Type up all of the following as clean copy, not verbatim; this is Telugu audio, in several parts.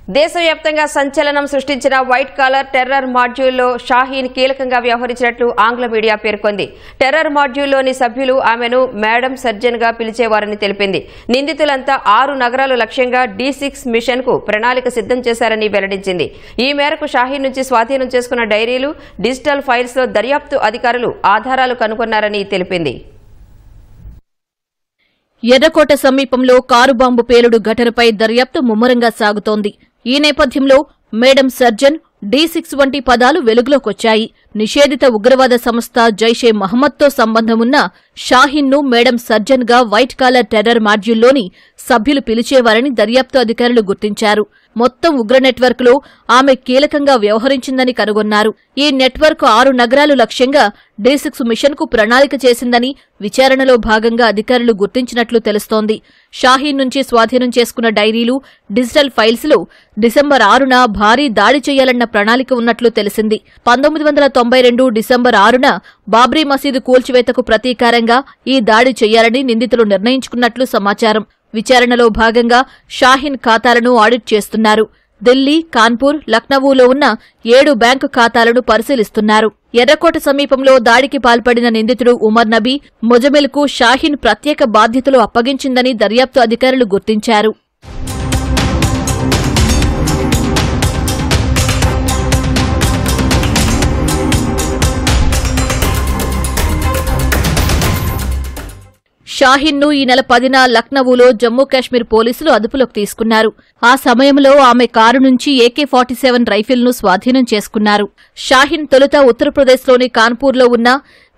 దేశవ్యాప్తంగా సంచలనం సృష్టించిన వైట్ కాలర్ టెర్రర్ మాడ్యూల్లో షాహీన్ కీలకంగా వ్యవహరించినట్లు ఆంగ్ల మీడియా పేర్కొంది. టెర్రర్ మాడ్యూల్లోని సభ్యులు ఆమెను మేడం సర్జన్ గా పిలిచేవారని తెలిపింది. నిందితులంతా 6 నగరాలు లక్ష్యంగా D6 మిషన్ కు ప్రణాళిక సిద్ధం చేశారని వెల్లడించింది. ఈ మేరకు షాహీన్ నుంచి స్వాధీనం చేసుకున్న డైరీలు, డిజిటల్ ఫైల్స్ లో దర్యాప్తు అధికారులు ఆధారాలు కనుగొన్నారని తెలిపింది. ఎర్రకోట సమీపంలో కారు బాంబు పేలుడు ఘటనపై దర్యాప్తు ముమ్మరంగా సాగుతోంది. ఈ నేపథ్యంలో మేడం సర్జన్, D6 వంటి పదాలు వెలుగులోకొచ్చాయి. నిషేధిత ఉగ్రవాద సంస్థ జైషే మహమ్మద్తో సంబంధమున్న షాహీన్ను మేడం సర్జన్ గా వైట్ కాలర్ టెర్రర్ మాడ్యూల్లోని సభ్యులు పిలిచేవారని దర్యాప్తు అధికారులు గుర్తించారు. మొత్తం ఉగ్ర నెట్వర్క్ లో ఆమె కీలకంగా వ్యవహరించిందని కనుగొన్నారు. ఈ నెట్వర్క్ 6 నగరాలు లక్ష్యంగా D6 మిషన్ కు ప్రణాళిక చేసిందని విచారణలో భాగంగా అధికారులు గుర్తించినట్లు తెలుస్తోంది. షాహీన్ నుంచి స్వాధీనం చేసుకున్న డైరీలు, డిజిటల్ ఫైల్స్ లో డిసెంబర్ 6న భారీ దాడి చేయాలన్న ప్రణాళిక ఉన్నట్లు తెలిసింది. 1992 డిసెంబర్ 6న బాబ్రీ మసీదు కూల్చివేతకు ప్రతీకారంగా ఈ దాడి చేయాలని నిందితులు నిర్ణయించుకున్నట్లు సమాచారం. విచారణలో భాగంగా షాహీన్ ఖాతాలను ఆడిట్ చేస్తున్నారు. ఢిల్లీ, కాన్పూర్, లక్నవూలో ఉన్న 7 బ్యాంకు ఖాతాలను పరిశీలిస్తున్నారు. ఎర్రకోట సమీపంలో దాడికి పాల్పడిన నిందితుడు ఉమర్ నబీ, ముజమిల్ కు షాహీన్ ప్రత్యేక బాధ్యతలు అప్పగించిందని దర్యాప్తు అధికారులు గుర్తించారు. షాహీన్ను ఈ నెల 10న లక్నవూలో జమ్మూ కాశ్మీర్ పోలీసులు అదుపులోకి తీసుకున్నారు. ఆ సమయంలో ఆమె కారు నుంచి AK-47 రైఫిల్ను స్వాధీనం చేసుకున్నారు. షాహీన్ తొలుత ఉత్తరప్రదేశ్లోని కాన్పూర్లో ఉన్న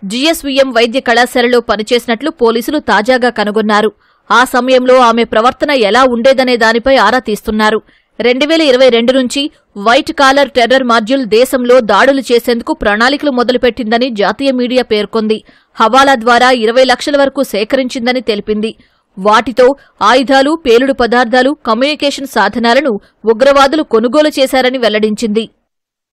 GSVM వైద్య కళాశాలలో పనిచేసినట్లు పోలీసులు తాజాగా కనుగొన్నారు. ఆ సమయంలో ఆమె ప్రవర్తన ఎలా ఉండేదనే దానిపై ఆరా తీస్తున్నారు. 2022 నుంచి వైట్ కాలర్ టెర్రర్ మాడ్యూల్ దేశంలో దాడులు చేసేందుకు ప్రణాళికలు మొదలుపెట్టిందని జాతీయ మీడియా పేర్కొంది. హవాలా ద్వారా 20 లక్షల వరకు సేకరించిందని తెలిపింది. వాటితో ఆయుధాలు, పేలుడు పదార్థాలు, కమ్యూనికేషన్ సాధనాలను ఉగ్రవాదులు కొనుగోలు చేశారని వెల్లడించింది.